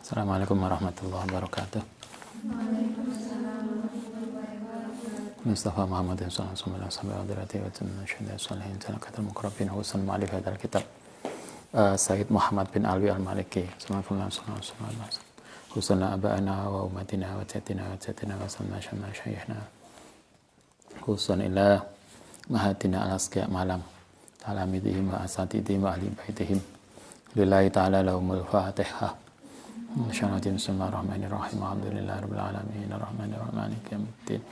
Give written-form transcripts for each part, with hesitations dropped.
Assalamualaikum warahmatullahi wabarakatuh. Mustafa Muhammad sallallahu alaihi wasallam Sayyid Muhammad bin Alwi al-Maliki Husna aba'ana wa umatina wa jatina wa jatina wa salma syamma syaihna Husna ila mahatina al-asqiya malam talamidihim wa asatidihim wa ahli baitihim lillahi ta'ala lahumul fatihah. Bismillahirrahmanirrahim. Alhamdulillahi rabbil alamin arrahmanirrahim maliki yaumiddin.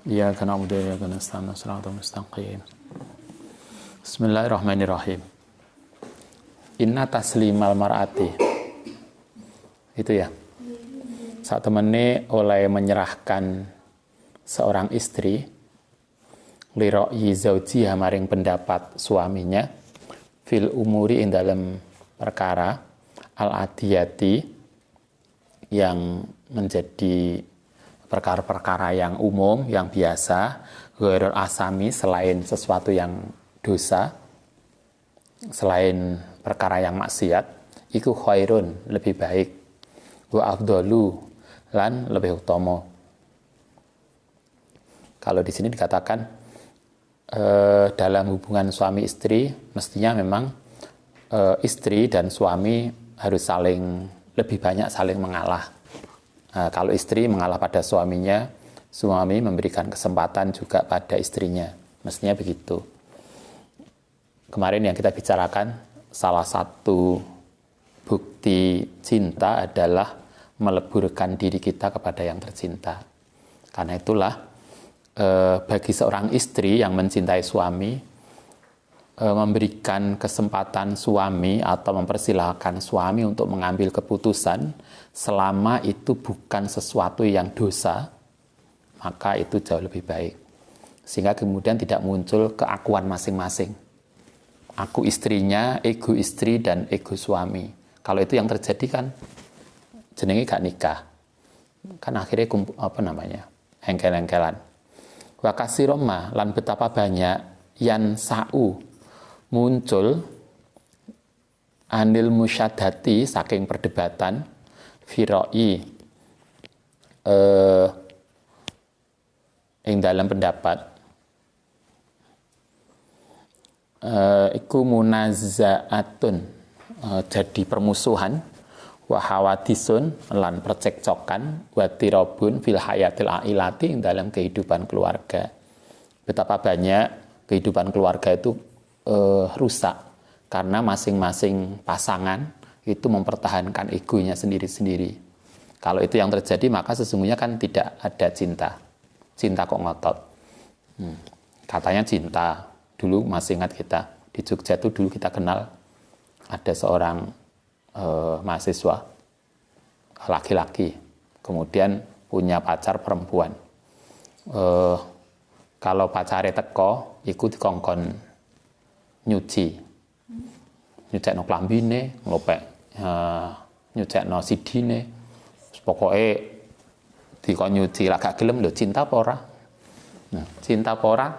Iyyaka na'budu wa iyyaka nasta'in shiratal mustaqim. Bismillahirrahmanirrahim. Inna taslimal mar'ati. Itu ya. Saat temene oleh menyerahkan seorang istri lira'yi zaujiha maring pendapat suaminya fil umuri ing dalam perkara al-adiyati yang menjadi perkara-perkara yang umum, yang biasa, ghairul asami, selain sesuatu yang dosa, selain perkara yang maksiat, iku khairun, lebih baik, wa afdalu, lan lebih utama. Kalau di sini dikatakan dalam hubungan suami istri, mestinya memang istri dan suami harus saling lebih banyak saling mengalah. Kalau istri mengalah pada suaminya, suami memberikan kesempatan juga pada istrinya. Mestinya begitu. Kemarin yang kita bicarakan, salah satu bukti cinta adalah meleburkan diri kita kepada yang tercinta. Karena itulah bagi seorang istri yang mencintai suami, memberikan kesempatan suami atau mempersilahkan suami untuk mengambil keputusan selama itu bukan sesuatu yang dosa, maka itu jauh lebih baik. Sehingga kemudian tidak muncul keakuan masing-masing. Aku istrinya, ego istri, dan ego suami. Kalau itu yang terjadi kan jenenge gak nikah. Kan akhirnya hengkel-hengkelan. Wa kasiroma, lan betapa banyak yan sa'u muncul anil musyadati saking perdebatan firoi ing dalam pendapat iku munazaatun jadi permusuhan wa hawadisun lan percekcokan wa tirabun fil hayatil ailati ing dalam kehidupan keluarga. Betapa banyak kehidupan keluarga itu rusak karena masing-masing pasangan itu mempertahankan egonya sendiri-sendiri. Kalau itu yang terjadi, maka sesungguhnya kan tidak ada cinta. Cinta kok ngotot. Katanya cinta. Dulu masih ingat kita di Jogja itu dulu kita kenal ada seorang mahasiswa laki-laki, kemudian punya pacar perempuan. Kalau pacarnya teko, ikut dikongkon nyucekno klambine, nglopek nyucekno sidine. Pokoke dikon nyuci lak gak gelem lho, cinta apa ora? Nah, cinta apa ora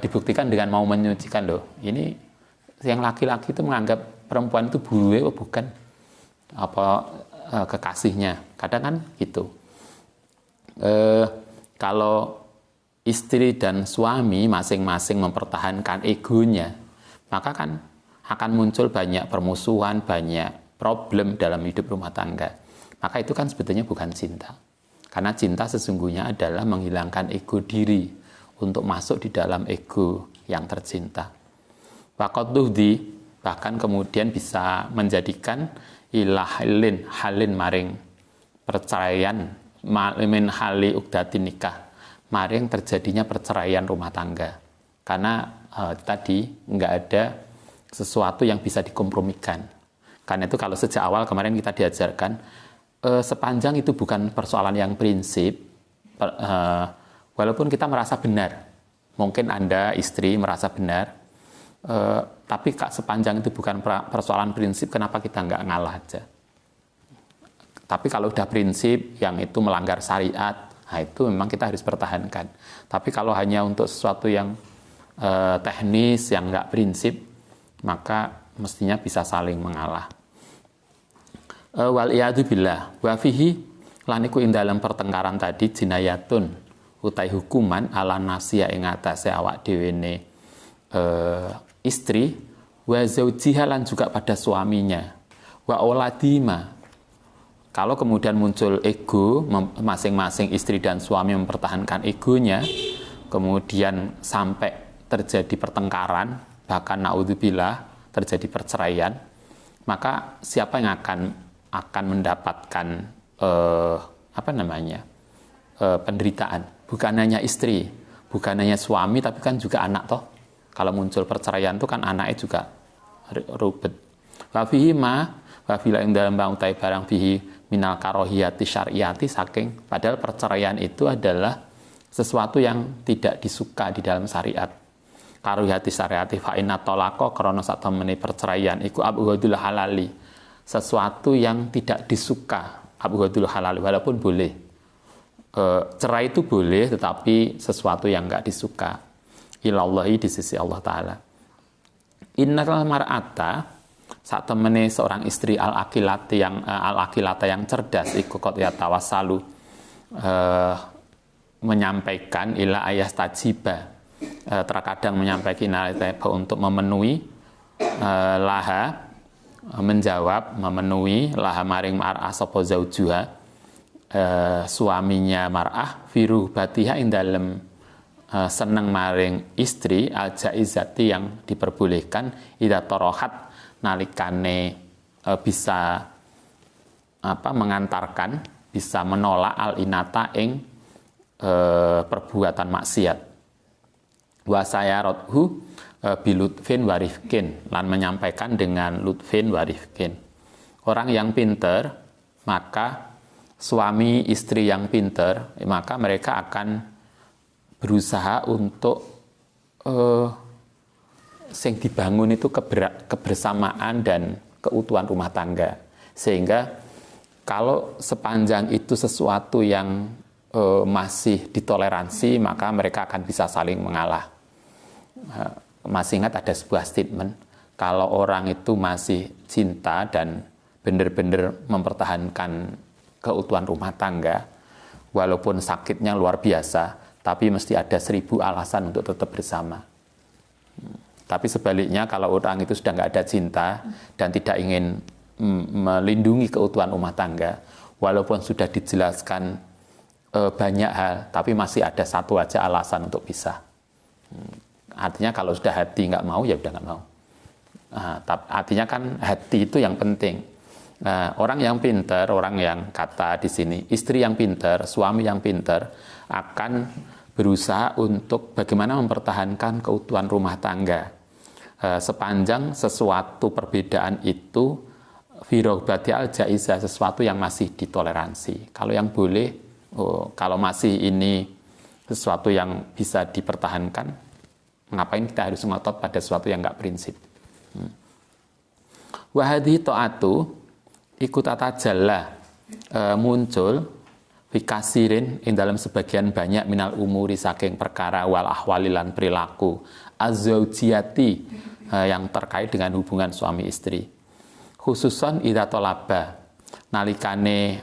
dibuktikan dengan mau menyucikan loh. Ini yang laki-laki itu menganggap perempuan itu buruwe bukan kekasihnya. Kadang kan gitu. Kalau istri dan suami masing-masing mempertahankan egonya, maka kan akan muncul banyak permusuhan, banyak problem dalam hidup rumah tangga. Maka itu kan sebetulnya bukan cinta. Karena cinta sesungguhnya adalah menghilangkan ego diri untuk masuk di dalam ego yang tercinta. Waqadduhdi bahkan kemudian bisa menjadikan halin maring perceraian min hali ukdatin nikah, maring terjadinya perceraian rumah tangga. Karena tadi nggak ada sesuatu yang bisa dikompromikan. Karena itu kalau sejak awal kemarin kita diajarkan, sepanjang itu bukan persoalan yang prinsip, walaupun kita merasa benar, mungkin Anda istri merasa benar, tapi sepanjang itu bukan persoalan prinsip, kenapa kita nggak ngalah aja? Tapi kalau udah prinsip yang itu melanggar syariat, nah itu memang kita harus pertahankan. Tapi kalau hanya untuk sesuatu yang teknis, yang nggak prinsip, maka mestinya bisa saling mengalah. Wal iyadu billah wa fihi lan iku ing dalam pertengkaran tadi jinayatun utai hukuman ala nafsiya ing atase awak dhewe ne istri wa zaujiha lan juga pada suaminya wa auladima. Kalau kemudian muncul ego, masing-masing istri dan suami mempertahankan egonya, kemudian sampai terjadi pertengkaran, bahkan naudzubillah terjadi perceraian, maka siapa yang akan mendapatkan penderitaan? Bukan hanya istri, bukan hanya suami, tapi kan juga anak toh. Kalau muncul perceraian itu kan anaknya juga rubet. Wa fihi ma wa fila ing dalam bangtai barang fihi minal karohiyati syariati saking, padahal perceraian itu adalah sesuatu yang tidak disuka di dalam syariat. Karohiyati syariati fa inna talaqa krana sak temene perceraian iku abghadul halali, sesuatu yang tidak disuka, abghadul halali, walaupun boleh cerai itu boleh, tetapi sesuatu yang enggak disuka ilallahi di sisi Allah Ta'ala. Innal mar'ata saat temene seorang istri al-akilata yang cerdas iku qad yatawassalu menyampaikan ila ayas tajiba, terkadang menyampaikan untuk memenuhi memenuhi laha maring mar'ah sapa zaujuha, suaminya mar'ah firuh batiha ing dalem seneng maring istri al-jaizati yang diperbolehkan ida torohat nalikane bisa mengantarkan, bisa menolak al-inata ing perbuatan maksiat. Wa sayarathu bilutfin warifkin, lan menyampaikan dengan lutfin warifkin. Orang yang pinter, maka suami istri yang pinter, maka mereka akan berusaha untuk sing dibangun itu kebersamaan dan keutuhan rumah tangga, sehingga kalau sepanjang itu sesuatu yang masih ditoleransi, maka mereka akan bisa saling mengalah. Masih ingat ada sebuah statement, kalau orang itu masih cinta dan benar-benar mempertahankan keutuhan rumah tangga, walaupun sakitnya luar biasa, tapi mesti ada 1000 alasan untuk tetap bersama. Tapi sebaliknya kalau orang itu sudah nggak ada cinta dan tidak ingin melindungi keutuhan rumah tangga, walaupun sudah dijelaskan banyak hal, tapi masih ada satu aja alasan untuk pisah. Artinya kalau sudah hati nggak mau, ya udah nggak mau. Artinya kan hati itu yang penting. Orang yang pintar, orang yang kata di sini, istri yang pintar, suami yang pintar akan berusaha untuk bagaimana mempertahankan keutuhan rumah tangga. Sepanjang sesuatu perbedaan itu firobati al-jaizah, sesuatu yang masih ditoleransi. Kalau yang boleh, kalau masih ini sesuatu yang bisa dipertahankan, ngapain kita harus ngotot pada sesuatu yang nggak prinsip. Wahadi ta'atu ikut atajalla muncul fikasirin ing dalam sebagian banyak minal umuri saking perkara wal ahwalilan perilaku azzaujiyati yang terkait dengan hubungan suami istri, khususan idza talaba nalikane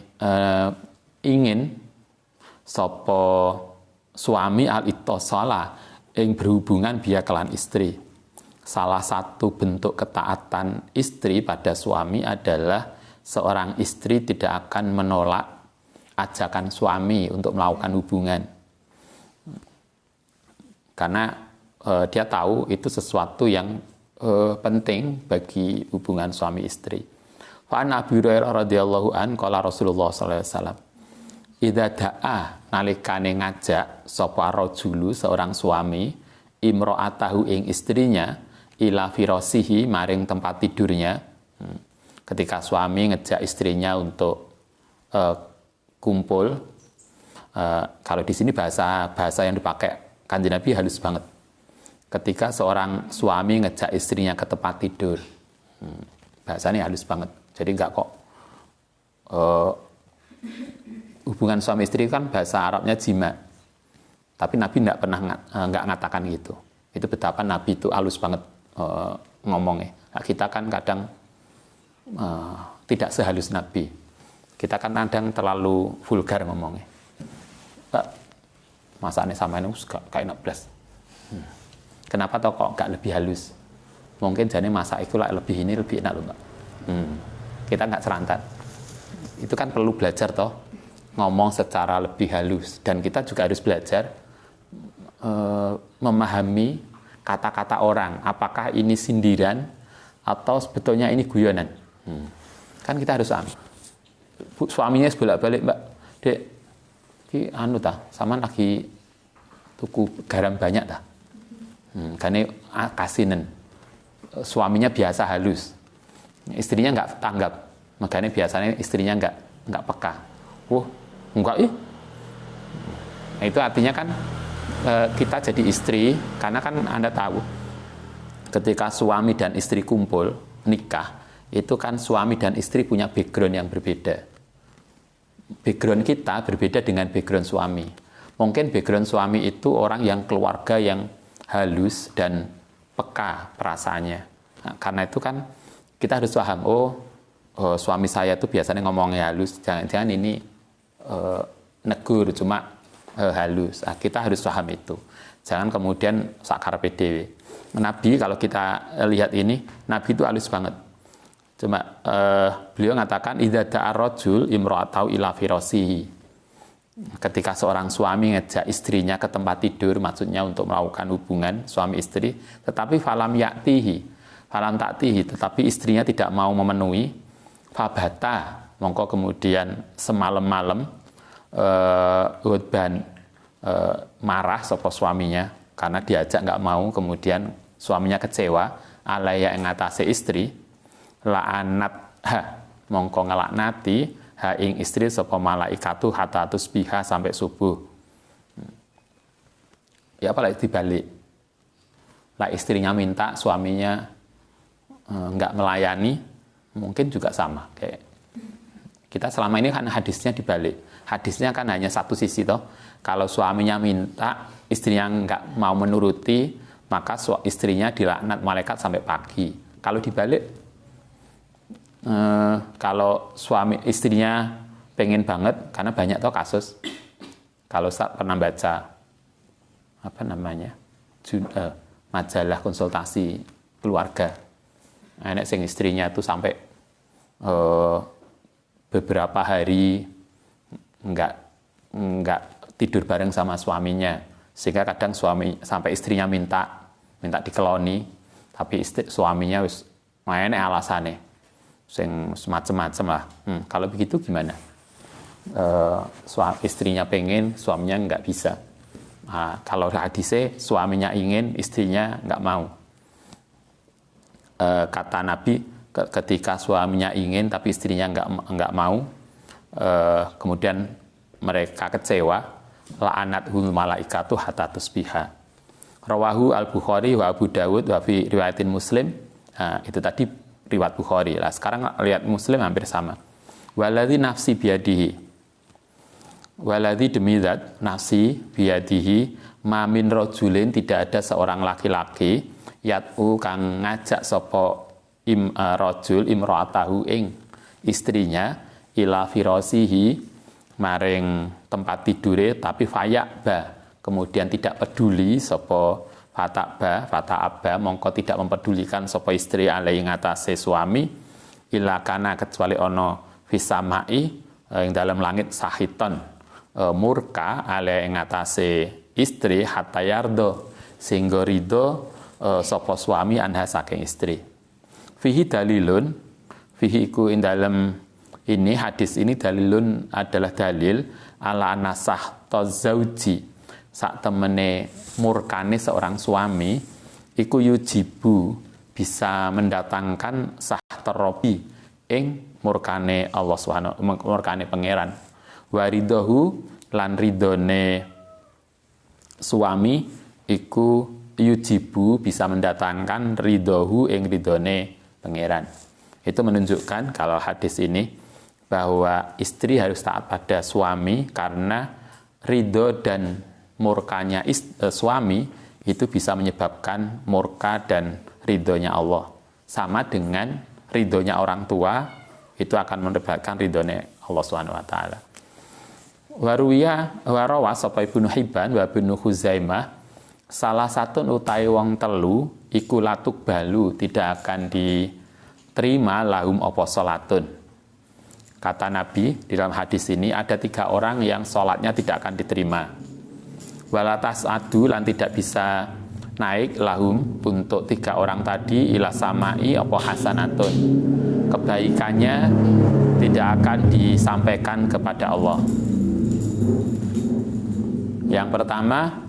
ingin sapa suami al-ittasala ing berhubungan biya kelan istri. Salah satu bentuk ketaatan istri pada suami adalah seorang istri tidak akan menolak ajakan suami untuk melakukan hubungan, karena dia tahu itu sesuatu yang penting bagi hubungan suami istri. Fa an Abi Hurairah radhiyallahu an qala Rasulullah sallallahu alaihi wasallam, idza da'a nalikane ngajak sapa rajulu seorang suami imra'atahu ing istrinya ila firasihi maring tempat tidurnya. Ketika suami ngejak istrinya untuk kumpul, kalau di sini bahasa yang dipakai Kanjeng Nabi halus banget. Ketika seorang suami ngejak istrinya ke tempat tidur, bahasanya halus banget. Jadi enggak kok hubungan suami istri kan bahasa Arabnya jima, tapi Nabi enggak pernah enggak ngatakan gitu. Itu betapa Nabi itu halus banget ngomongnya. Nah, kita kan kadang tidak sehalus Nabi. Kita kan kadang terlalu vulgar ngomongnya. Pak, masaknya sama ini kayak enak belas. Kenapa toh kok nggak lebih halus? Mungkin jadi masak itu lah lebih ini lebih enak loh Pak. Kita nggak serantat. Itu kan perlu belajar toh ngomong secara lebih halus, dan kita juga harus belajar memahami kata-kata orang, apakah ini sindiran atau sebetulnya ini guyonan. Kan kita harus suaminya bolak-balik, Mbak, Dek, ki anu ta, sama lagi tuku garam banyak ta. Karena kasinen. Suaminya biasa halus, istrinya nggak tanggap, makanya biasanya istrinya nggak peka. Enggak Nah, itu artinya kan kita jadi istri, karena kan Anda tahu ketika suami dan istri kumpul nikah, itu kan suami dan istri punya background yang berbeda. Background kita berbeda dengan background suami. Mungkin background suami itu orang yang keluarga yang halus dan peka perasaannya. Nah, karena itu kan kita harus paham, suami saya itu biasanya ngomongnya halus, jangan-jangan ini negur cuma halus. Nah, kita harus paham itu. Jangan kemudian sakar PDW. Nabi, kalau kita lihat ini, Nabi itu halus banget. Cuma beliau mengatakan idza da'a rajul imra'atahu ila firasihi. Ketika seorang suami ngejak istrinya ke tempat tidur, maksudnya untuk melakukan hubungan suami istri, tetapi falam taktihi, tetapi istrinya tidak mau memenuhi, fabata, mongko kemudian semalam-malam marah sapa suaminya karena diajak nggak mau, kemudian suaminya kecewa, alaya ing atase istri, la'anat mongko ngelaknati ha ing istri sapa malaikatu hatta tusbiha sampai subuh. Ya apalagi dibalik. Lah istrinya minta, suaminya enggak melayani, mungkin juga sama. Kayak kita selama ini kan hadisnya dibalik. Hadisnya kan hanya satu sisi toh. Kalau suaminya minta, istrinya enggak mau menuruti, maka istrinya dilaknat malaikat sampai pagi. Kalau dibalik, kalau suami istrinya pengen banget, karena banyak toh kasus, kalau saya pernah baca majalah konsultasi keluarga, enek sing istrinya itu sampai beberapa hari enggak tidur bareng sama suaminya, sehingga kadang suami sampai istrinya minta dikeloni, tapi suaminya wis main alasannya sing semacam-macam lah. Kalau begitu gimana? Istrinya pengen, suaminya nggak bisa. Nah, kalau hadisnya suaminya ingin, istrinya nggak mau. Kata Nabi, ketika suaminya ingin tapi istrinya nggak mau, kemudian mereka kecewa, la'anathul malaikatu hatta tusbiha. Rawahu al-Bukhari wa Abu Dawud wa fi riwayatin Muslim. Nah, itu tadi riwayat Bukhari. Lah sekarang lihat Muslim hampir sama. Waladzi nafsi biyadihi. Waladzi demi zat nafsi biyadihi, ma min rajulin, tidak ada seorang laki-laki yat'u kang ngajak sapa rajul imra'atahu ing istrinya ila firasihi maring tempat tidure, tapi fayakba, kemudian tidak peduli sapa fata mongko tidak mempedulikan sapa istri alai ngatasé suami, ila kana kecuali ono fisamai ing dalam langit sahiton murka alai ngatasé istri hatta yardo, sehingga ridho sapa suami anha saking istri. Fihi dalilun, fihi iku ing dalam ini hadis ini dalilun adalah dalil ala nasah tazauji, sak temene murkane seorang suami iku yujibu, bisa mendatangkan sahtarabi ing murkane Allah Subhanahu, murkane pangeran, waridahu lan ridone suami iku yujibu, bisa mendatangkan ridahu ing ridone pangeran. Itu menunjukkan kalau hadis ini bahwa istri harus taat pada suami, karena ridho dan murkanya suami itu bisa menyebabkan murka dan ridhonya Allah. Sama dengan ridhonya orang tua itu akan mendapatkan ridhone Allah Subhanahu wa taala. Waruya warawa sapa Ibnu Hibban wa Ibnu Khuzaimah salah satu utai wong telu iku latuk balu tidak akan diterima lahum apa salatun. Kata Nabi di dalam hadis ini ada 3 orang yang sholatnya tidak akan diterima. Walatas adu lan tidak bisa naik lahum untuk 3 orang tadi ila samai apa hasanatun. Kebaikannya tidak akan disampaikan kepada Allah. Yang pertama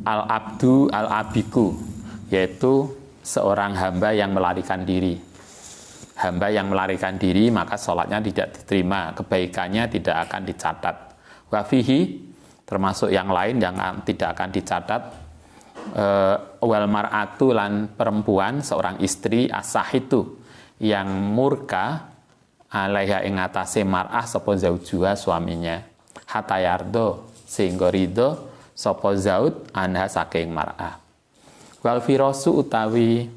al-abdu al-abiku, yaitu seorang hamba yang melarikan diri. Hamba yang melarikan diri maka sholatnya tidak diterima, kebaikannya tidak akan dicatat. Wafihi termasuk yang lain yang tidak akan dicatat. Wal mar'atu lan perempuan seorang istri asah itu yang murka alaiha ing atase mar'ah sapa zaujuha suaminya hatta yardo sehingga ridho sapa zaud anha saking mar'ah. Wal firasu utawi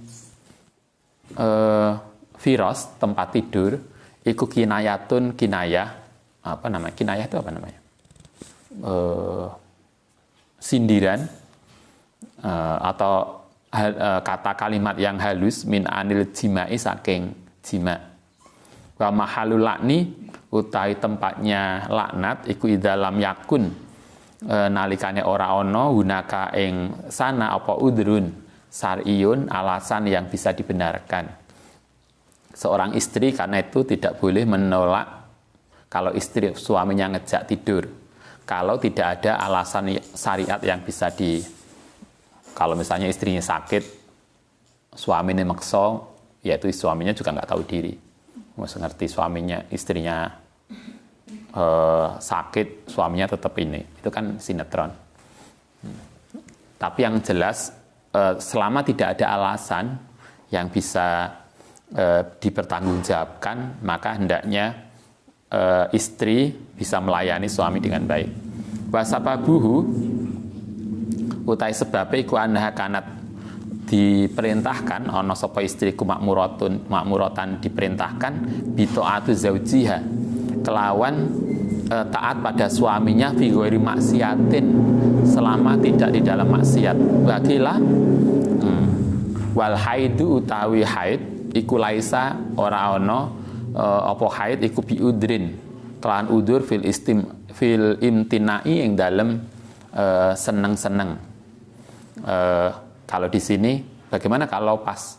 firos tempat tidur iku kinayatun kinayah apa namanya kinayah itu apa namanya sindiran atau kata kalimat yang halus min anil jima'i saking jima. Wa mahalul lakni utawi tempatnya laknat iku idalam yakun nalikane ora ana hunaka ing sana apa udrun sariyun alasan yang bisa dibenarkan. Seorang istri karena itu tidak boleh menolak kalau istri suaminya ngejak tidur. Kalau tidak ada alasan syariat yang bisa kalau misalnya istrinya sakit, suaminya maksa, yaitu suaminya juga nggak tahu diri. Mesti ngerti istrinya sakit, suaminya tetap ini. Itu kan sinetron. Tapi yang jelas, selama tidak ada alasan yang bisa dipertanggungjawabkan, maka hendaknya istri bisa melayani suami dengan baik. Wasababuhu utai sebabnya iku anha kanat diperintahkan ana sapa istriku makmuratan diperintahkan bitaatu zaujiha kelawan taat pada suaminya fi ghairi maksiatin selama tidak di dalam maksiat. Wakilah wal haidu utawi haid iku laisa ora ana apa haid iku biudrin kelan udur fil imtinai ing dalem seneng-seneng. Kalau di sini bagaimana kalau pas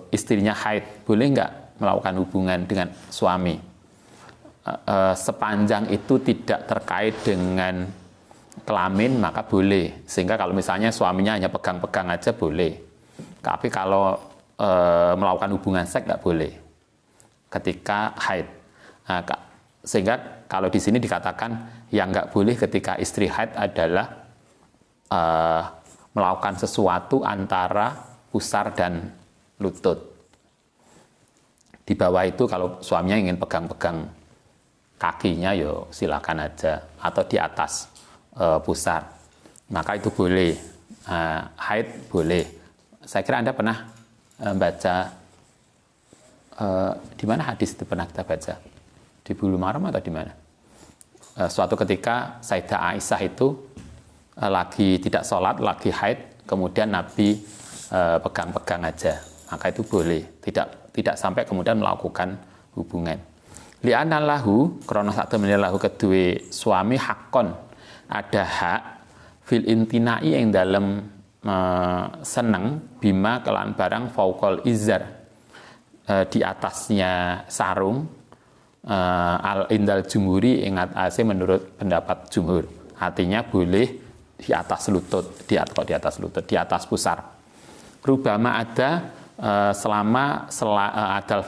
istrinya haid, boleh nggak melakukan hubungan dengan suami? Sepanjang itu tidak terkait dengan kelamin maka boleh. Sehingga kalau misalnya suaminya hanya pegang-pegang aja boleh. Tapi kalau melakukan hubungan seks nggak boleh ketika haid. Nah, sehingga kalau di sini dikatakan yang nggak boleh ketika istri haid adalah melakukan sesuatu antara pusar dan lutut. Di bawah itu kalau suaminya ingin pegang-pegang kakinya, yo silakan aja, atau di atas pusar, maka itu boleh. Haid boleh. Saya kira Anda pernah baca di mana hadis itu pernah kita baca, di Bulughul Maram atau di mana? Suatu ketika Sayyidah Aisyah itu lagi tidak sholat, lagi haid, kemudian Nabi pegang-pegang aja, maka itu boleh, tidak sampai kemudian melakukan hubungan. Li'anna lahu krana sak temene lahu kedue suami hakon, ada hak fil intinai yang dalam seneng bima kelan barang fauqal izar, di atasnya sarung, al indal jumhuri ingat AC menurut pendapat jumhur, artinya boleh di atas lutut, di atas pusar. Rubama ada selama adal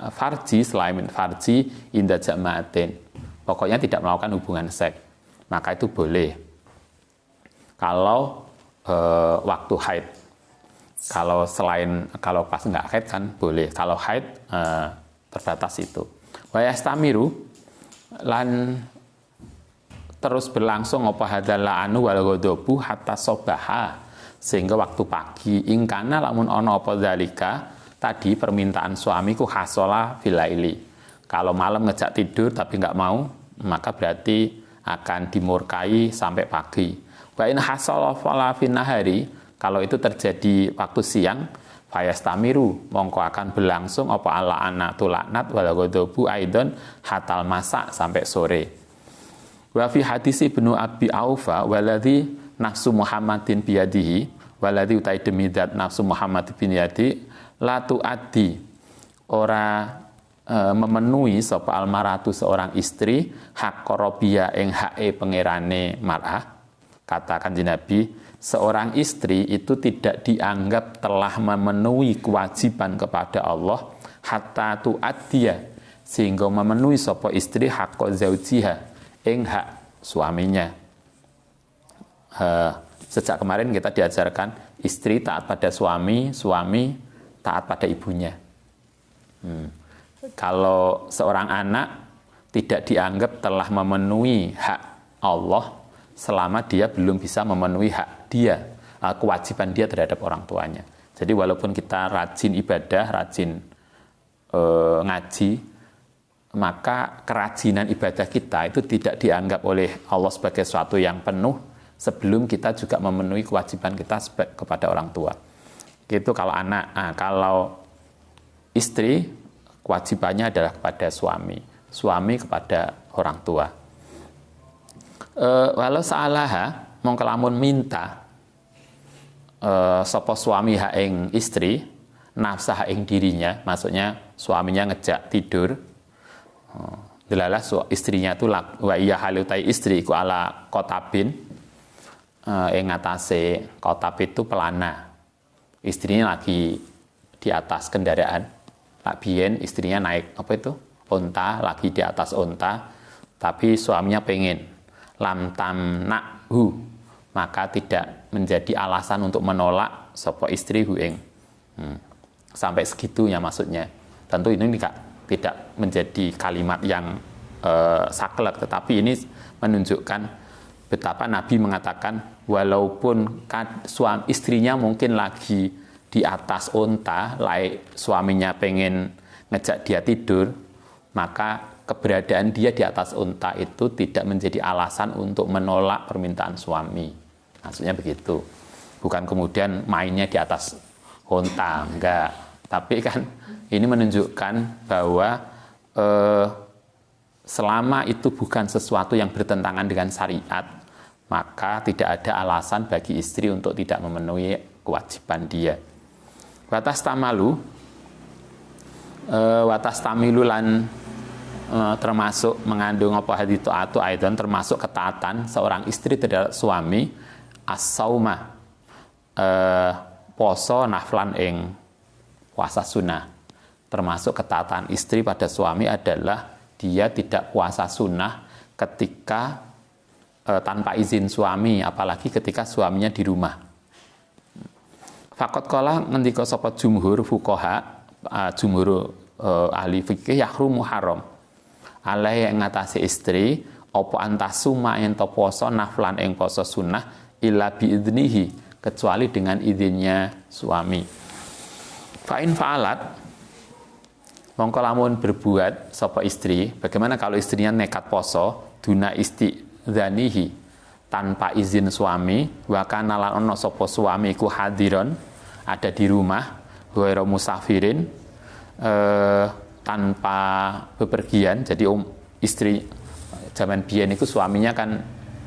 farji selain farji inda jama'atin, pokoknya tidak melakukan hubungan seks, maka itu boleh kalau waktu haid. Kalau pas nggak haid kan boleh, kalau haid terbatas itu. Wa yastamiru lan terus berlangsung apa hadzal anu wal ghadabu hatta sobaha, sehingga waktu pagi ingkana lamun ana apa zalika tadi permintaan suamiku hasola filaili. Kalau malam ngejak tidur tapi nggak mau, maka berarti akan dimurkai sampai pagi. Wa in hasola fala finnahari, kalau itu terjadi waktu siang, fayastamiru, mongko akan berlangsung apa ala anatul laknat wal ghadabu aidon hatal masa sampai sore. Wa fi hadis Ibnu Abi Aufa waladhi nafsu Muhammadin biyadihi, waladhi utai demi zat nafsu Muhammad bin yadi la tuaddi, ora memenuhi sapa almaratu seorang istri hak korobia ing hae pangerane mar'ah. Kata Kanjeng Nabi, seorang istri itu tidak dianggap telah memenuhi kewajiban kepada Allah hatta tuaddiya, sehingga memenuhi sapa istri hak zaujiha ing hak suaminya. Sejak kemarin kita diajarkan istri taat pada suami, suami taat pada ibunya. Kalau seorang anak tidak dianggap telah memenuhi hak Allah selama dia belum bisa memenuhi hak dia, kewajiban dia terhadap orang tuanya. Jadi walaupun kita rajin ibadah, rajin ngaji, maka kerajinan ibadah kita itu tidak dianggap oleh Allah sebagai sesuatu yang penuh sebelum kita juga memenuhi kewajiban kita kepada orang tua. Itu kalau anak. Kalau istri, kewajibannya adalah kepada suami, suami kepada orang tua. Walau saalaha, mongko lamun minta sapa suami ha ing istri, nafsah ing dirinya, maksudnya suaminya ngejak tidur, delalah istrinya itu wa iya halutai istri iku ala kotabin, ing atase kotab itu pelana, istrinya lagi di atas kendaraan. Pak Bien istrinya naik onta, lagi di atas onta, tapi suaminya pengen lam tamna'hu, maka tidak menjadi alasan untuk menolak sapa istri huing. Sampai segitunya maksudnya. Tentu ini tidak menjadi kalimat yang saklek, tetapi ini menunjukkan betapa Nabi mengatakan walaupun suami istrinya mungkin lagi di atas onta, suaminya pengen ngejak dia tidur, maka keberadaan dia di atas onta itu tidak menjadi alasan untuk menolak permintaan suami. Maksudnya begitu. Bukan kemudian mainnya di atas onta, enggak. Tapi kan ini menunjukkan bahwa selama itu bukan sesuatu yang bertentangan dengan syariat, maka tidak ada alasan bagi istri untuk tidak memenuhi kewajiban dia. Watas tamilu lan termasuk mengandung apa hadits atau aidan, termasuk ketaatan seorang istri terhadap suami as-sauma, poso naflan ing puasa sunnah. Termasuk ketaatan istri pada suami adalah dia tidak puasa sunnah ketika tanpa izin suami, apalagi ketika suaminya di rumah. Fakot kala ngendika sapa jumhur fuqaha, jumhur ahli fikih yahrumu haram alai yang ngatasi istri opo antasuma yang to poso naflan ing poso sunnah illa biidnihi, kecuali dengan izinnya suami. Fa'in fa'alat, mongko lamun berbuat sapa istri, bagaimana kalau istrinya nekat poso duna istidzanihi, tanpa izin suami, wa kana lan ana sapa suami iku hadiron, ada di rumah, ghairu musafirin, tanpa bepergian. Jadi istri zaman biyen itu suaminya kan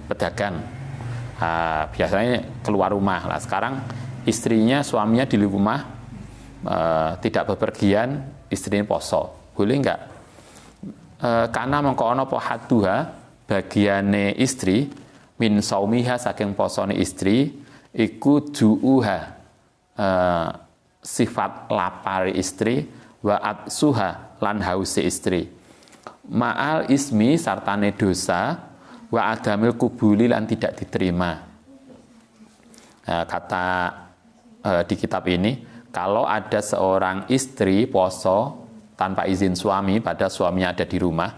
pedagang, biasanya keluar rumah. Lah sekarang istrinya, suaminya di rumah, tidak bepergian, istrinya poso, boleh enggak? Karena mengko ana apa haduha, bagiane istri min saumiha saking posone istri iku juuha, sifat lapar istri, wa atsuha lan hause istri, ma'al ismi sartane dosa, wa adamil kubuli lan tidak diterima. Kata di kitab ini, kalau ada seorang istri poso tanpa izin suami, pada suaminya ada di rumah,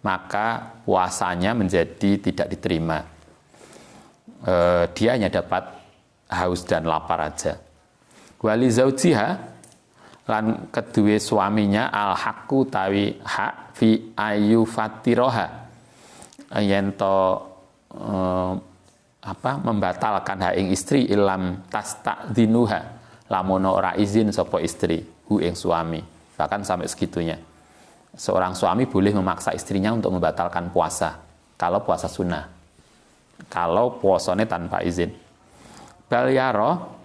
maka puasanya menjadi tidak diterima. Dia hanya dapat haus dan lapar aja. Wali zaujiha lan kedue suaminya al haqqu tawi hak fi ayu fatiroha yen to membatalkan hak ing istri ilam tasta'dzinuha lamun ora izin sapa istri hu ing suami. Bahkan sampai segitunya seorang suami boleh memaksa istrinya untuk membatalkan puasa kalau puasa sunnah, kalau puasanya tanpa izin. Bal yaro,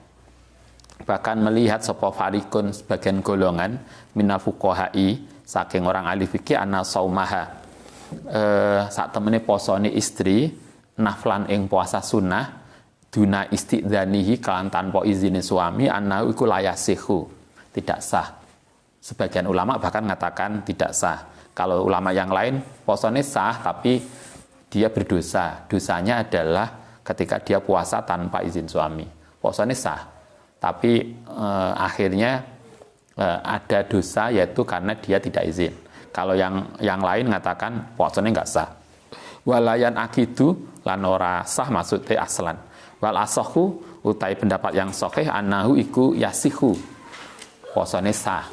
bahkan melihat sapa farikun sebagian golongan minal fuqaha'i saking orang ahli fikih ana saumaha sak temene posone istri naflan ing puasa sunnah duna istidzanihi kalan tanpa izin suami anna iku layasihu, tidak sah. Sebagian ulama bahkan mengatakan tidak sah. Kalau ulama yang lain posone sah tapi dia berdosa. Dosanya adalah ketika dia puasa tanpa izin suami. Posone sah tapi akhirnya ada dosa yaitu karena dia tidak izin. Kalau yang lain mengatakan puasanya nggak sah. Walayan akidu lan ora sah maksudnya aslan. Wal asohu utai pendapat yang sahih annahu iku yasihu. Puasanya sah.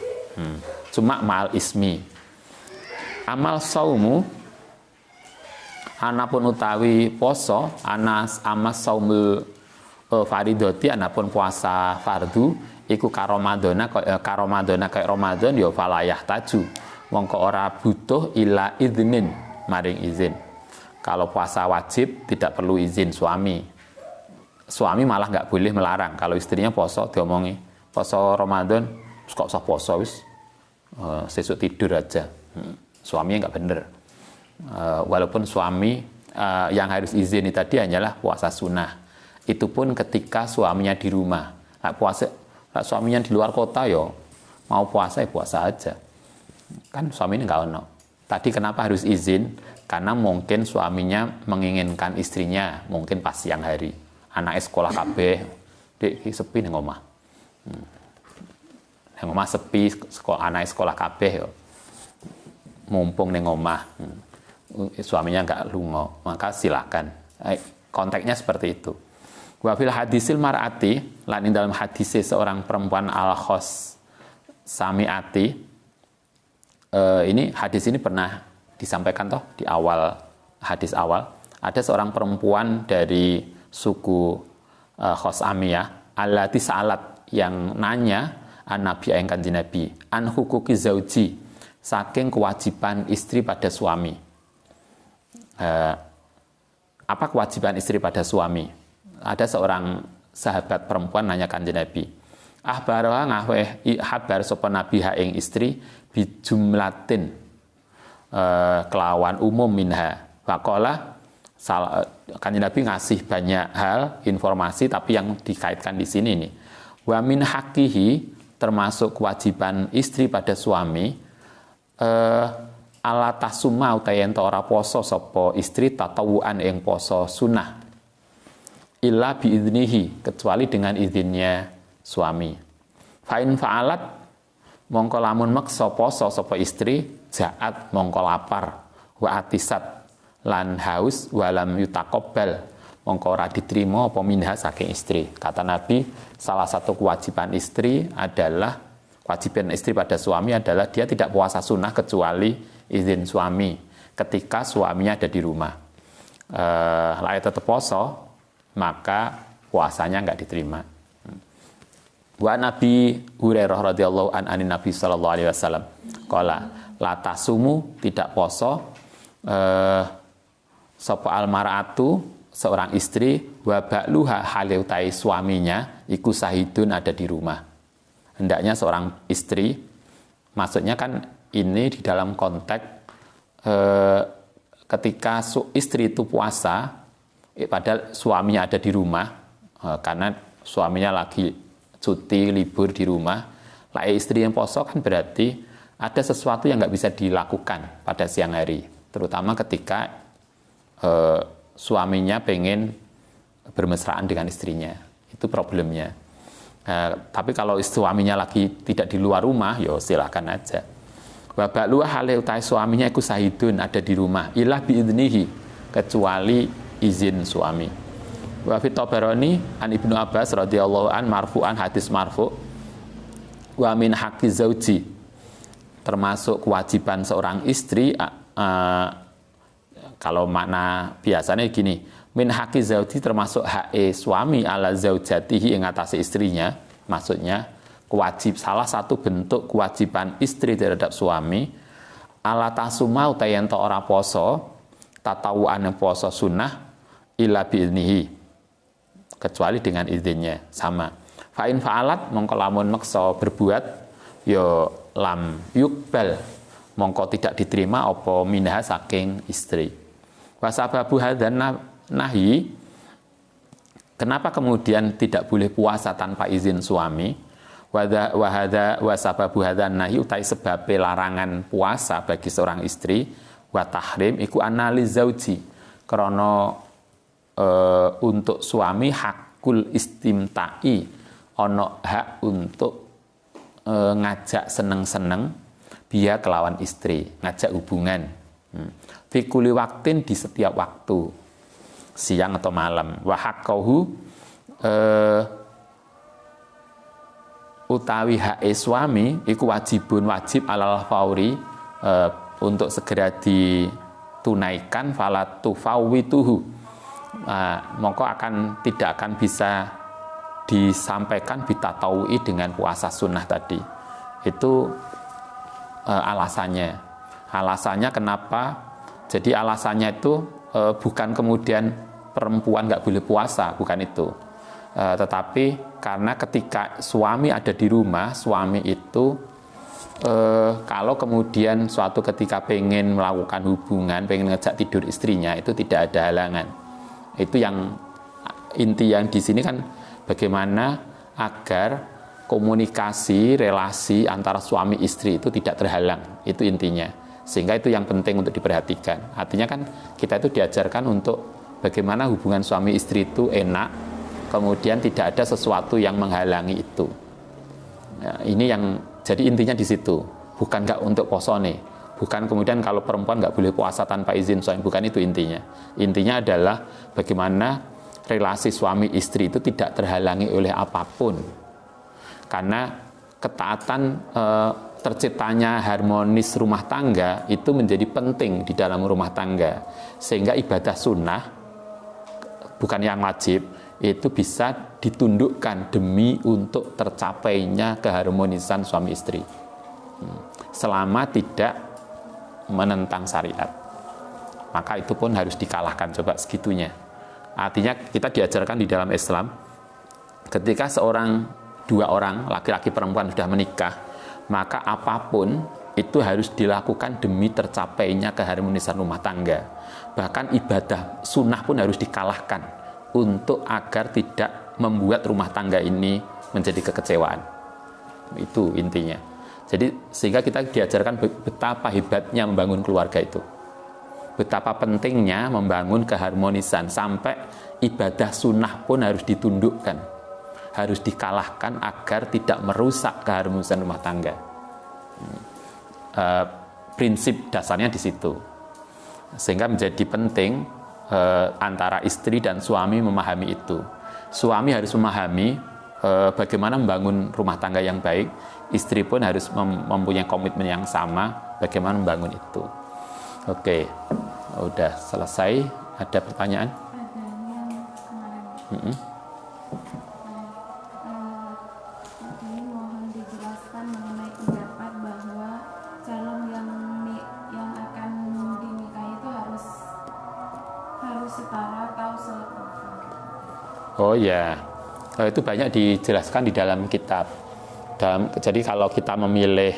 Cuma ma'al ismi. Amal saumu anapun utawi poso anas amas saumul faridoti anapun puasa fardu iku karomadona kayak Ramadan ya falayah taju mongko ora butuh ila idnin maring izin. Kalau puasa wajib tidak perlu izin suami malah nggak boleh melarang. Kalau istrinya poso diomongi poso Ramadan kok usah poso wis sesuk tidur aja, suaminya nggak bener. Walaupun suami yang harus izin ini tadi hanyalah puasa sunnah. Itu pun ketika suaminya di rumah. Suaminya di luar kota yo mau puasa ya puasa aja. Kan suaminya nggak ono. Tadi kenapa harus izin? Karena mungkin suaminya menginginkan istrinya mungkin pas siang hari. Anaknya sekolah kabeh, dek sepi ning omah. Ning omah sepi, anaknya sekolah kabeh yo. Mumpung ning omah. Suaminya nggak lungo, maka silakan. Konteksnya seperti itu. Wa fil hadisil mar'ati lan ing dalam hadis seorang perempuan al-khos sami'ati ini hadis ini pernah disampaikan toh di awal hadis awal. Ada seorang perempuan dari suku Khosamiyah allati sa'alat yang nanya an nabi ing kanjeng Nabi an hukuki zauji saking kewajiban istri pada suami. Apa kewajiban istri pada suami? Ada seorang sahabat perempuan nanya kanjeng Nabi. Ahbaraha ngahweh habar sapa nabi ha ing istri bijumlatin kelawan umum minha. Faqala kanjeng Nabi ngasih banyak hal informasi tapi yang dikaitkan di sini nih. Wa min haqqihi termasuk kewajiban istri pada suami ala tasuma utayen ora poso sapa istri tatawuan ing poso sunnah illa biiznihi kecuali dengan izinnya suami. Fa'in fa'alat mongko lamun meksa poso sapa istri jaat mongko lapar wa atisat lan haus walam yutaqabbal mongko ora diterima apa minha saking istri. Kata Nabi, salah satu kewajiban istri adalah kewajiban istri pada suami adalah dia tidak puasa sunnah kecuali izin suami ketika suaminya ada di rumah. Layak tetap poso maka puasanya nggak diterima. Wa Nabi Hurairah radhiyallahu anin Nabi sallallahu alaihi wasallam qala la tasumu tidak poso sapa almaratu seorang istri wa ba'luha halautai suaminya iku sahidun ada di rumah. Hendaknya seorang istri, maksudnya kan ini di dalam konteks ketika istri itu puasa padahal suaminya ada di rumah karena suaminya lagi cuti libur di rumah, lah istri yang poso kan berarti ada sesuatu yang nggak bisa dilakukan pada siang hari, terutama ketika suaminya pengen bermesraan dengan istrinya, itu problemnya. Tapi kalau suaminya lagi tidak di luar rumah, ya silakan aja. Wa ba'lu hale utai suaminya iku sahidun ada di rumah, ilah biidnihi kecuali izin suami. Wa fi Tabarani an Ibnu Abbas radhiyallahu an marfu'an hadis marfu Wa min haqqi zauji, termasuk kewajiban seorang istri, kalau makna biasanya gini, min haqqi zauji termasuk hak suami ala zaujatihi ing atase istrinya, maksudnya salah satu bentuk kewajiban istri terhadap suami, ala tasuma utayen to ora poso, tatawuan poso sunnah illa biiznihi, kecuali dengan izinnya, sama. Fa'in fa'alat mongko lamun meksa berbuat ya lam yukbal, mongko tidak diterima apa minha saking istri. Wa sababu hadzan nahi, kenapa kemudian tidak boleh puasa tanpa izin suami? Wa sababu hadzan nahi utai sebab larangan puasa bagi seorang istri, wa tahrim iku analiz zauji, krana untuk suami hakul istimta'i, ono hak untuk ngajak seneng-seneng biya kelawan istri, ngajak hubungan. Fi kulli waktin, di setiap waktu, siang atau malam. Wa haqqahu utawi hak suami iku wajib alal fauri, untuk segera ditunaikan, fala tufawwituhu, mongko tidak akan bisa disampaikan bitatawui dengan puasa sunnah tadi. Itu alasannya kenapa. Jadi alasannya itu bukan kemudian perempuan nggak boleh puasa, bukan itu, tetapi karena ketika suami ada di rumah, suami itu kalau kemudian suatu ketika pengen melakukan hubungan, pengen ngejak tidur istrinya, itu tidak ada halangan. Itu yang inti yang di sini kan, bagaimana agar komunikasi, relasi antara suami istri itu tidak terhalang, itu intinya. Sehingga itu yang penting untuk diperhatikan. Artinya kan kita itu diajarkan untuk bagaimana hubungan suami istri itu enak, kemudian tidak ada sesuatu yang menghalangi itu. Nah, ini yang jadi intinya di situ. Bukan nggak untuk posone, bukan kemudian kalau perempuan nggak boleh puasa tanpa izin suami, bukan itu intinya. Intinya adalah bagaimana relasi suami istri itu tidak terhalangi oleh apapun, karena ketaatan, terciptanya harmonis rumah tangga itu menjadi penting di dalam rumah tangga, sehingga ibadah sunnah, bukan yang wajib, itu bisa ditundukkan demi untuk tercapainya keharmonisan suami istri, selama tidak menentang syariat. Maka itu pun harus dikalahkan, coba segitunya. Artinya kita diajarkan di dalam Islam, ketika dua orang, laki-laki perempuan sudah menikah, maka apapun itu harus dilakukan demi tercapainya keharmonisan rumah tangga. Bahkan ibadah sunnah pun harus dikalahkan untuk agar tidak membuat rumah tangga ini menjadi kekecewaan. Itu intinya. Jadi sehingga kita diajarkan betapa hebatnya membangun keluarga itu. Betapa pentingnya membangun keharmonisan, sampai ibadah sunnah pun harus ditundukkan, harus dikalahkan agar tidak merusak keharmonisan rumah tangga. Prinsip dasarnya di situ. Sehingga menjadi penting antara istri dan suami memahami itu. Suami harus memahami bagaimana membangun rumah tangga yang baik, istri pun harus mempunyai komitmen yang sama bagaimana membangun itu. Oke, udah selesai. Ada pertanyaan? Ada yang kemarin. Ini mohon dijelaskan mengenai pendapat bahwa calon yang akan dinikahi itu harus setara atau selevel. Oh ya, itu banyak dijelaskan di dalam kitab. Jadi kalau kita memilih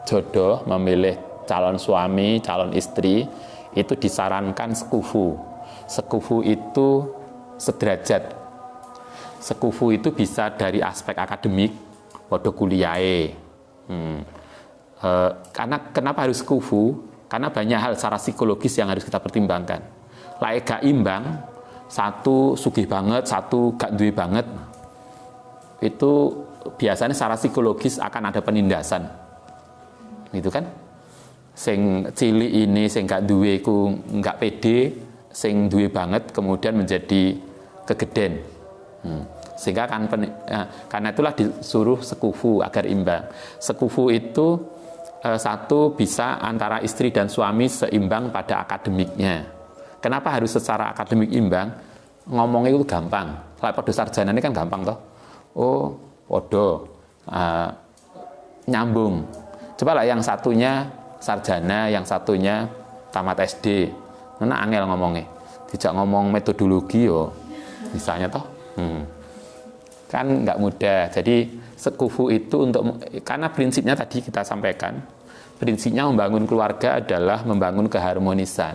jodoh, memilih calon suami, calon istri, itu disarankan sekufu. Sekufu itu sederajat. Sekufu itu bisa dari aspek akademik, podo kuliahe. Karena kenapa harus sekufu? Karena banyak hal secara psikologis yang harus kita pertimbangkan. Lae gak imbang, satu sugih banget, satu gak duwe banget, itu biasanya secara psikologis akan ada penindasan, gitu kan? Sing cilik ini, sing gak duwe ku gak pede, sing duwe banget kemudian menjadi kegeden. Sehingga karena itulah disuruh sekufu agar imbang. Sekufu itu satu, bisa antara istri dan suami seimbang pada akademiknya. Kenapa harus secara akademik imbang? Ngomongnya itu gampang. Kalau pada sarjana ini kan gampang toh. Oh, podo nyambung. Coba lah yang satunya sarjana, yang satunya tamat SD. Mana angel ngomongnya. Tidak ngomong metodologi yo, misalnya toh. Kan nggak mudah. Jadi sekufu itu karena prinsipnya tadi kita sampaikan, prinsipnya membangun keluarga adalah membangun keharmonisan.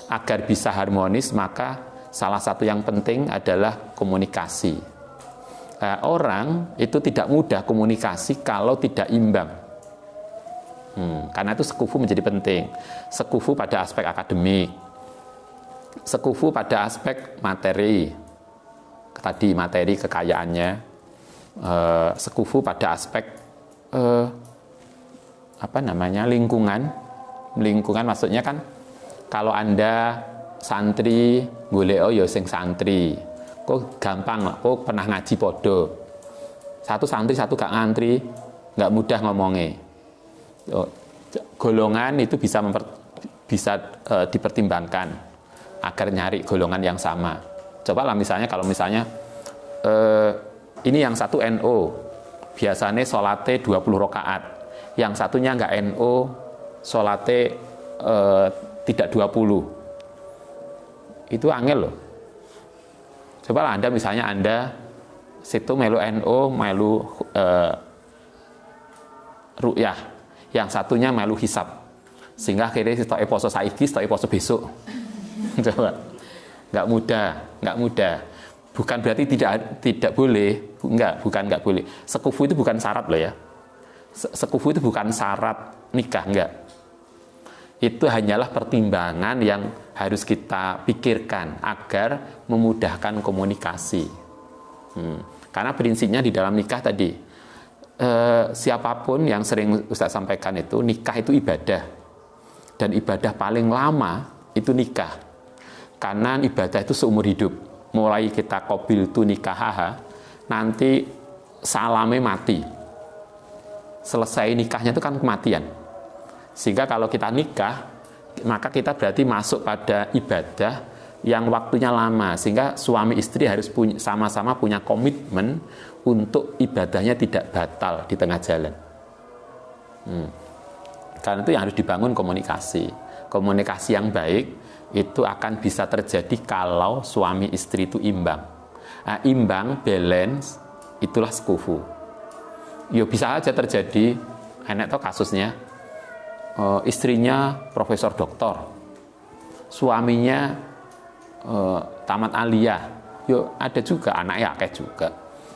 Agar bisa harmonis, maka salah satu yang penting adalah komunikasi. Orang itu tidak mudah komunikasi kalau tidak imbang. Karena itu sekufu menjadi penting. Sekufu pada aspek akademik, sekufu pada aspek materi. Tadi materi kekayaannya, sekufu pada aspek lingkungan maksudnya kan kalau Anda santri golek ya sing santri kok gampang kok pernah ngaji podo, satu santri satu gak ngantri nggak mudah ngomongnya. Golongan itu bisa dipertimbangkan agar nyari golongan yang sama. Coba lah misalnya kalau ini yang satu NO, biasanya sholatnya 20 rakaat, yang satunya nggak NO, sholatnya tidak 20. Itu angel loh. Coba lah Anda situ melu NO, melu ru'yah, yang satunya melu hisab, sehingga akhirnya stoke poso saiki, stoke poso besok. Coba. Nggak mudah. Bukan berarti tidak boleh, bukan nggak boleh. Sekufu itu bukan syarat loh ya. Sekufu itu bukan syarat nikah, enggak. Itu hanyalah pertimbangan yang harus kita pikirkan agar memudahkan komunikasi. Karena prinsipnya di dalam nikah tadi, siapapun yang sering Ustaz sampaikan itu, nikah itu ibadah. Dan ibadah paling lama itu nikah. Karena ibadah itu seumur hidup. Mulai kita qabil tu nikahaha, nanti salame mati. Selesai nikahnya itu kan kematian. Sehingga kalau kita nikah, maka kita berarti masuk pada ibadah yang waktunya lama. Sehingga suami istri harus sama-sama punya komitmen untuk ibadahnya tidak batal di tengah jalan. Karena itu yang harus dibangun komunikasi. Komunikasi yang baik itu akan bisa terjadi kalau suami istri itu imbang. Imbang, balance, itulah sekufu. Ya bisa aja terjadi, enak toh kasusnya, istrinya profesor doktor, suaminya tamat aliyah. Yo ada juga anaknya akeh juga,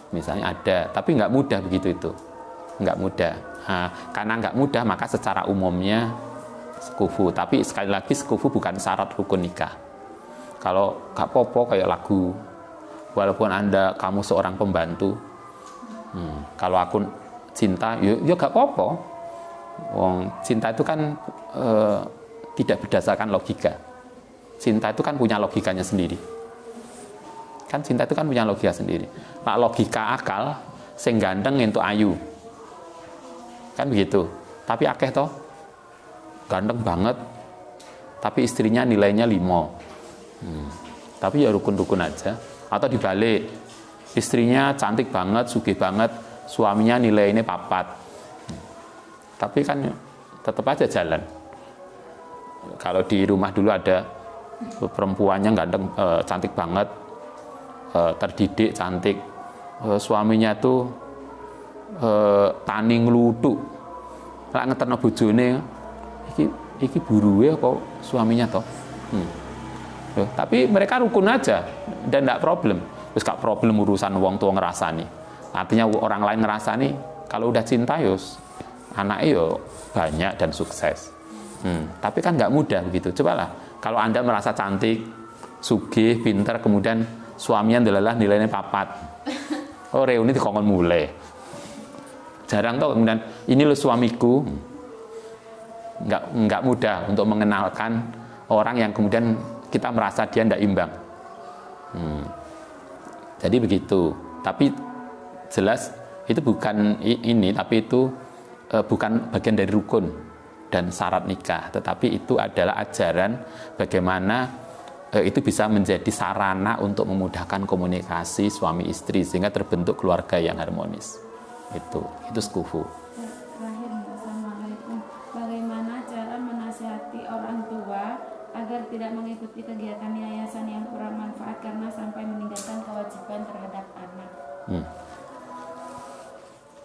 misalnya ada, tapi nggak mudah begitu itu, nggak mudah. Karena nggak mudah maka secara umumnya sekufu, tapi sekali lagi sekufu bukan syarat rukun nikah. Kalau gak popo kayak lagu, walaupun kamu seorang pembantu, kalau aku cinta, ya gak popo. Cinta itu kan tidak berdasarkan logika. Cinta itu kan punya logikanya sendiri. Kan cinta itu kan punya logika sendiri. Nah, logika akal, sing ganteng entuk ayu, kan begitu. Tapi akeh toh ganteng banget, tapi istrinya nilainya 5. Tapi ya rukun-rukun aja. Atau dibalik, istrinya cantik banget, sugih banget, suaminya nilainya 4. Tapi kan tetap aja jalan. Kalau di rumah dulu ada perempuannya ganteng, cantik banget, terdidik, cantik, suaminya tuh tani ngluthuk. Lah ngeterno bojone iki buruwe apa suaminya toh. Tapi mereka rukun aja dan tidak problem. Terus gak problem urusan wong tua ngerasani. Artinya orang lain ngerasani, kalau udah cinta yos anaknya yo banyak dan sukses. Tapi kan nggak mudah begitu. Cobalah kalau Anda merasa cantik, sugih, pintar, kemudian suaminya adalah nilainya 4. Oh reuni dikongkon mulai. Jarang toh kemudian ini lo suamiku. Nggak mudah untuk mengenalkan orang yang kemudian kita merasa dia tidak imbang. Jadi begitu. Tapi jelas itu bukan ini, tapi itu bukan bagian dari rukun dan syarat nikah, tetapi itu adalah ajaran bagaimana itu bisa menjadi sarana untuk memudahkan komunikasi suami istri sehingga terbentuk keluarga yang harmonis. Itu sekufu. Terakhir, Assalamualaikum. Bagaimana cara menasihati orang tua agar tidak mengikuti kegiatan yayasan yang kurang manfaat karena sampai meninggalkan kewajiban terhadap anak?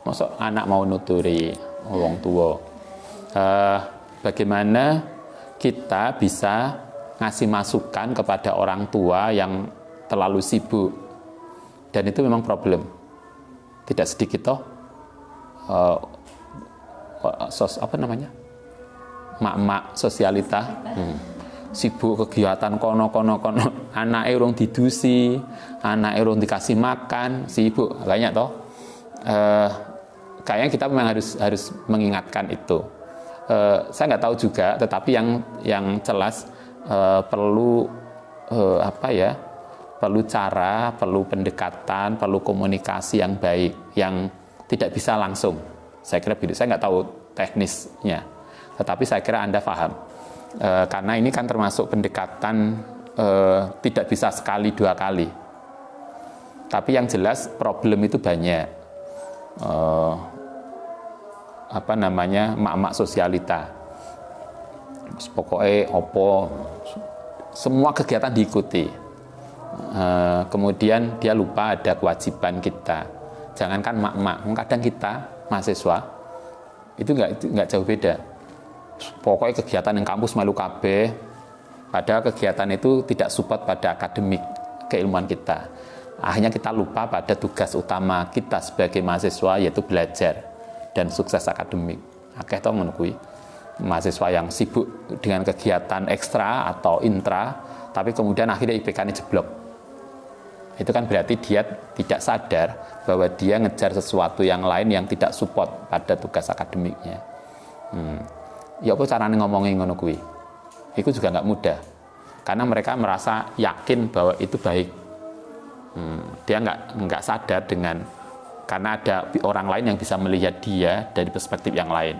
Masuk anak mau nuturi wong tua. Bagaimana kita bisa ngasih masukan kepada orang tua yang terlalu sibuk, dan itu memang problem. Tidak sedikit toh mak-mak sosialita sibuk kegiatan kono anake urung didusi, anake urung dikasih makan, sibuk banyak toh. Kayaknya kita memang harus mengingatkan itu. Saya nggak tahu juga, tetapi yang jelas perlu perlu cara, perlu pendekatan, perlu komunikasi yang baik, yang tidak bisa langsung. Saya kira begitu. Saya nggak tahu teknisnya, tetapi saya kira Anda paham. Karena ini kan termasuk pendekatan tidak bisa sekali dua kali. Tapi yang jelas problem itu banyak. Mak-mak sosialita. Pokoknya semua kegiatan diikuti. Kemudian dia lupa ada kewajiban kita. Jangankan mak-mak, kadang kita mahasiswa itu nggak jauh beda. Pokoknya kegiatan yang kampus melu kabeh, padahal kegiatan itu tidak support pada akademik keilmuan kita. Akhirnya kita lupa pada tugas utama kita sebagai mahasiswa, yaitu belajar dan sukses akademik. Akeh to ngono kuwi. Mahasiswa yang sibuk dengan kegiatan ekstra atau intra, tapi kemudian akhirnya IPK-nya jeblok. Itu kan berarti dia tidak sadar bahwa dia ngejar sesuatu yang lain yang tidak support pada tugas akademiknya. Ya apa caranya ngomongin ngono kuwi? Itu juga nggak mudah. Karena mereka merasa yakin bahwa itu baik. Dia nggak sadar karena ada orang lain yang bisa melihat dia dari perspektif yang lain.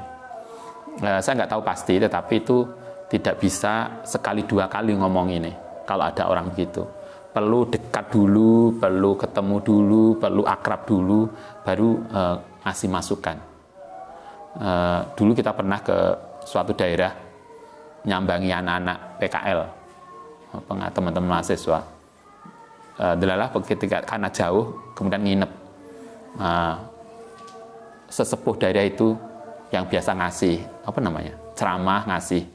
Saya nggak tahu pasti, tetapi itu tidak bisa sekali dua kali ngomong ini. Kalau ada orang begitu, perlu dekat dulu, perlu ketemu dulu, perlu akrab dulu, baru ngasih masukan. Dulu kita pernah ke suatu daerah nyambangi anak-anak PKL, teman-teman mahasiswa. Delalah ketika karena jauh, kemudian nginep. Sesepuh daerah itu yang biasa ngasih ceramah, ngasih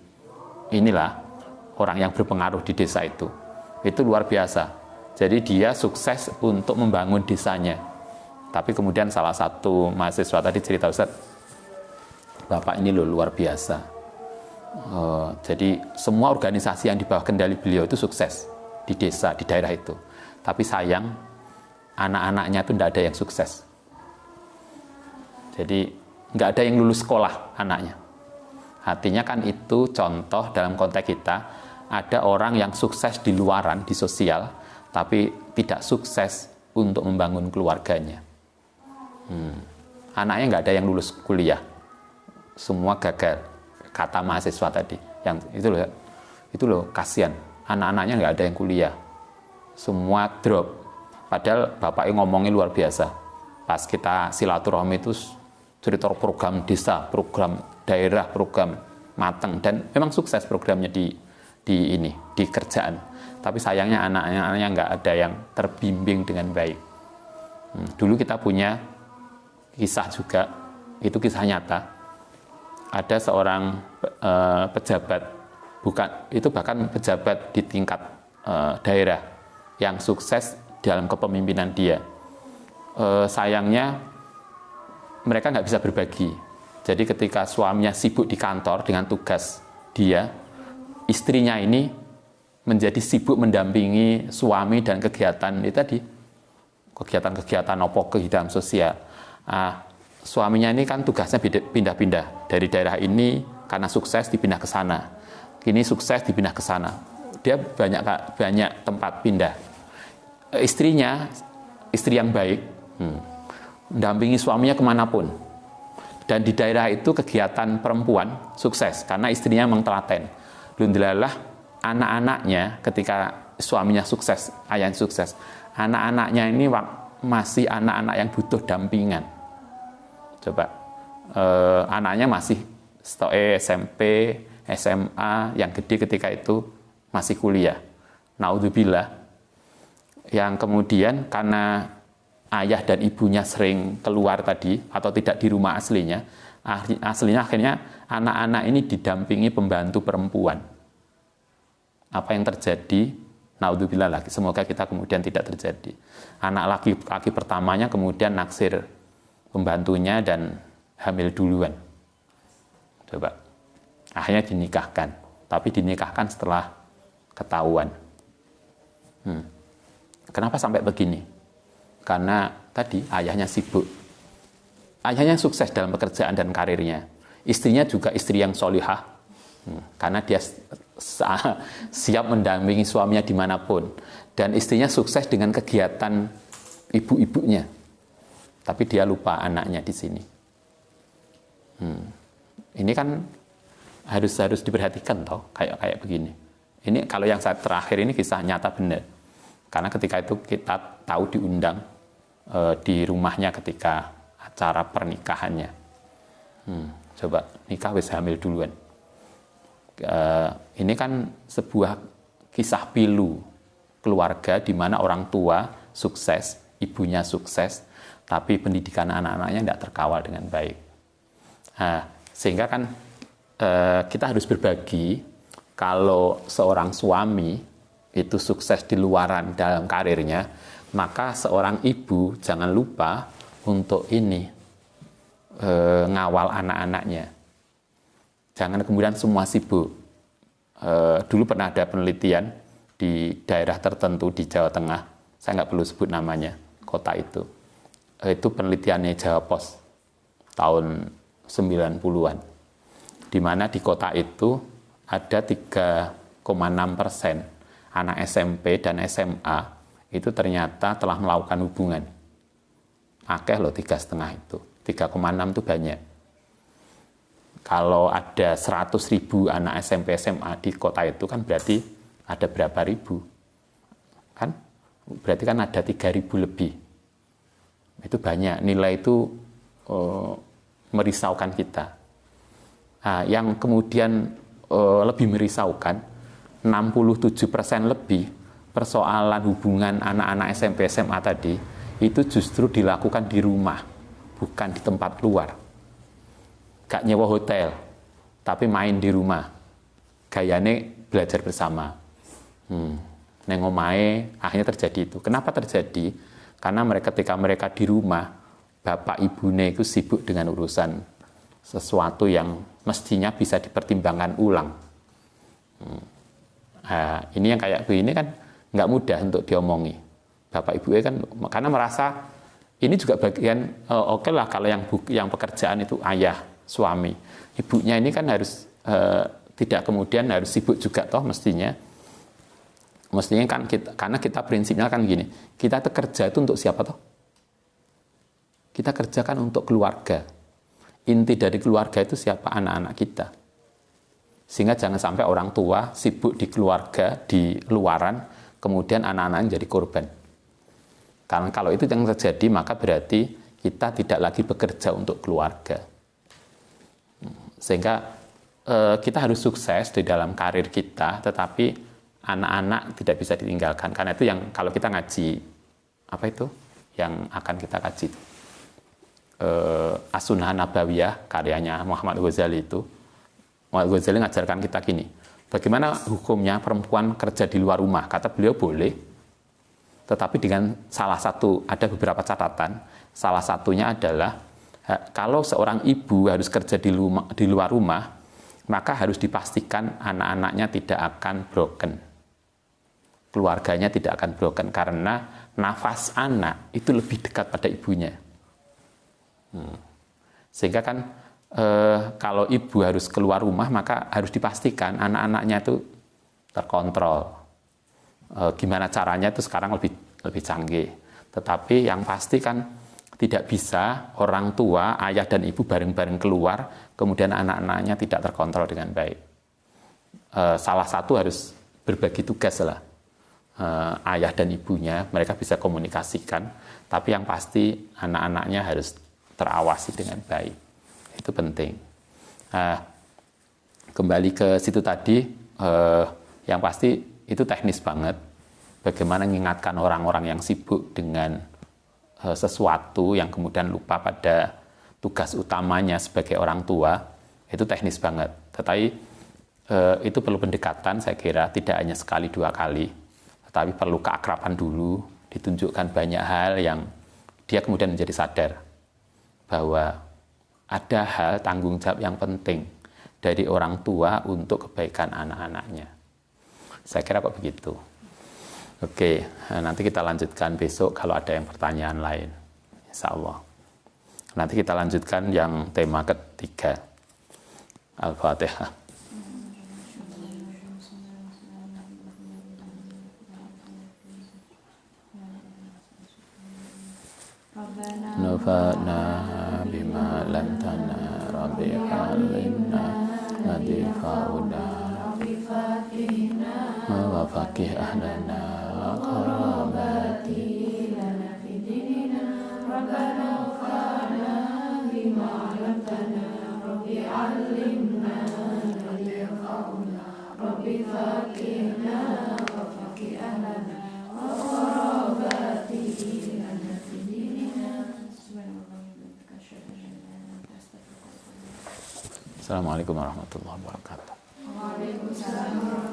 inilah orang yang berpengaruh di desa itu luar biasa. Jadi dia sukses untuk membangun desanya. Tapi kemudian salah satu mahasiswa tadi cerita, Ustaz, Bapak ini loh luar biasa. Jadi semua organisasi yang di bawah kendali beliau itu sukses di desa, di daerah itu. Tapi sayang anak-anaknya itu tidak ada yang sukses. Jadi nggak ada yang lulus sekolah anaknya. Artinya kan itu contoh dalam konteks kita, ada orang yang sukses di luaran, di sosial, tapi tidak sukses untuk membangun keluarganya. Anaknya nggak ada yang lulus kuliah, semua gagal. Kata mahasiswa tadi, yang itu loh kasihan. Anak-anaknya nggak ada yang kuliah, semua drop. Padahal bapaknya ngomongnya luar biasa. Pas kita silaturahmi itu cerita program desa, program daerah, program mateng, dan memang sukses programnya di kerjaan. Tapi sayangnya anaknya nggak ada yang terbimbing dengan baik. Dulu kita punya kisah juga, itu kisah nyata. Ada seorang pejabat, bahkan pejabat di tingkat daerah yang sukses dalam kepemimpinan dia. Sayangnya mereka nggak bisa berbagi. Jadi ketika suaminya sibuk di kantor dengan tugas dia, istrinya ini menjadi sibuk mendampingi suami dan kegiatan itu tadi, kegiatan kehidupan sosial. Suaminya ini kan tugasnya pindah-pindah dari daerah ini, karena sukses dipindah ke sana, kini sukses dipindah ke sana. Dia banyak tempat pindah. Istrinya istri yang baik, mendampingi suaminya kemanapun. Dan di daerah itu kegiatan perempuan sukses karena istrinya memang telaten. Alhamdulillah anak-anaknya ketika suaminya sukses, ayahnya sukses, anak-anaknya ini masih anak-anak yang butuh dampingan. Coba anaknya masih SMP, SMA, yang gede ketika itu masih kuliah. Naudzubillah. Yang kemudian karena ayah dan ibunya sering keluar tadi atau tidak di rumah aslinya akhirnya anak-anak ini didampingi pembantu perempuan. Apa yang terjadi? Naudzubillah lagi. Semoga kita kemudian tidak terjadi. Anak laki-laki pertamanya kemudian naksir pembantunya dan hamil duluan. Coba. Akhirnya dinikahkan. Tapi dinikahkan setelah ketahuan. Kenapa sampai begini? Karena tadi ayahnya sibuk. Ayahnya sukses dalam pekerjaan dan karirnya. Istrinya juga istri yang solihah. Karena dia siap mendampingi suaminya dimanapun. Dan istrinya sukses dengan kegiatan ibu-ibunya. Tapi dia lupa anaknya di sini. Ini kan harus diperhatikan toh, kayak begini. Ini kalau yang saat terakhir ini kisah nyata benar. Karena ketika itu kita tahu diundang di rumahnya ketika acara pernikahannya. Coba nikah wis hamil duluan. Ini kan sebuah kisah pilu keluarga di mana orang tua sukses, ibunya sukses, tapi pendidikan anak-anaknya tidak terkawal dengan baik. Sehingga kan kita harus berbagi kalau seorang suami itu sukses di luaran dalam karirnya, maka seorang ibu jangan lupa untuk ini ngawal anak-anaknya. Jangan kemudian semua sibuk. Dulu pernah ada penelitian di daerah tertentu di Jawa Tengah, saya nggak perlu sebut namanya, kota itu. Itu penelitiannya Jawa Pos tahun 90-an. Di mana di kota itu ada 3,6% anak SMP dan SMA itu ternyata telah melakukan hubungan. Akeh loh 3,5 itu. 3,6 itu banyak. Kalau ada 100.000 anak SMP SMA di kota itu kan berarti ada berapa ribu? Kan? Berarti kan ada 3.000 lebih. Itu banyak. Nilai itu merisaukan kita. Yang kemudian lebih merisaukan 67% lebih persoalan hubungan anak-anak SMP SMA tadi itu justru dilakukan di rumah, bukan di tempat luar. Gak nyewa hotel, tapi main di rumah. Gayane belajar bersama. Neng omahe akhirnya terjadi itu. Kenapa terjadi? Karena ketika mereka di rumah, bapak ibune itu sibuk dengan urusan sesuatu yang mestinya bisa dipertimbangkan ulang. Ini yang kayak begini kan nggak mudah untuk diomongi. Bapak ibu kan karena merasa ini juga bagian oke lah kalau yang pekerjaan itu ayah, suami. Ibunya ini kan harus tidak kemudian harus sibuk juga toh mestinya. Mestinya kan karena kita prinsipnya kan gini, kita tuh kerja itu untuk siapa toh? Kita kerjakan untuk keluarga. Inti dari keluarga itu siapa? Anak-anak kita. Sehingga jangan sampai orang tua sibuk di keluarga, di luaran, kemudian anak-anak jadi korban. Karena kalau itu yang terjadi, maka berarti kita tidak lagi bekerja untuk keluarga. Sehingga kita harus sukses di dalam karir kita, tetapi anak-anak tidak bisa ditinggalkan. Karena itu yang kalau kita ngaji, apa itu? Yang akan kita kaji. As-Sunnah Nabawiyah, karyanya Muhammad Ghazali itu. Muhammad Ghazali ngajarkan kita gini, bagaimana hukumnya perempuan kerja di luar rumah? Kata beliau boleh, tetapi dengan ada beberapa catatan. Salah satunya adalah kalau seorang ibu harus kerja di luar rumah, maka harus dipastikan anak-anaknya tidak akan broken. Keluarganya tidak akan broken karena nafas anak itu lebih dekat pada ibunya. Sehingga kan kalau ibu harus keluar rumah, maka harus dipastikan anak-anaknya itu terkontrol. Gimana caranya itu sekarang lebih canggih. Tetapi yang pasti kan tidak bisa orang tua, ayah dan ibu bareng-bareng keluar, kemudian anak-anaknya tidak terkontrol dengan baik. Salah satu harus berbagi tugas lah. Ayah dan ibunya, mereka bisa komunikasikan, tapi yang pasti anak-anaknya harus terawasi dengan baik. Itu penting. Kembali ke situ tadi, yang pasti itu teknis banget. Bagaimana mengingatkan orang-orang yang sibuk dengan sesuatu yang kemudian lupa pada tugas utamanya sebagai orang tua, itu teknis banget. Tetapi itu perlu pendekatan, saya kira, tidak hanya sekali dua kali, tetapi perlu keakraban dulu, ditunjukkan banyak hal yang dia kemudian menjadi sadar bahwa ada hal tanggung jawab yang penting dari orang tua untuk kebaikan anak-anaknya. Saya kira kok begitu. Oke, nanti kita lanjutkan besok kalau ada yang pertanyaan lain. Insya Allah. Nanti kita lanjutkan yang tema ketiga. Al-Fatihah. Nufa'na bima lantana Rabbi halimna nadifa'una wa faqih ahlana wa qarabati lana fi dinina Rabbana ufa'na bima lantana Rabbi halimna nadifa'una Rabbi faqihna wa faqih ahlana wa qarabati lana fi dinina. Assalamualaikum warahmatullahi wabarakatuh. Waalaikumsalam.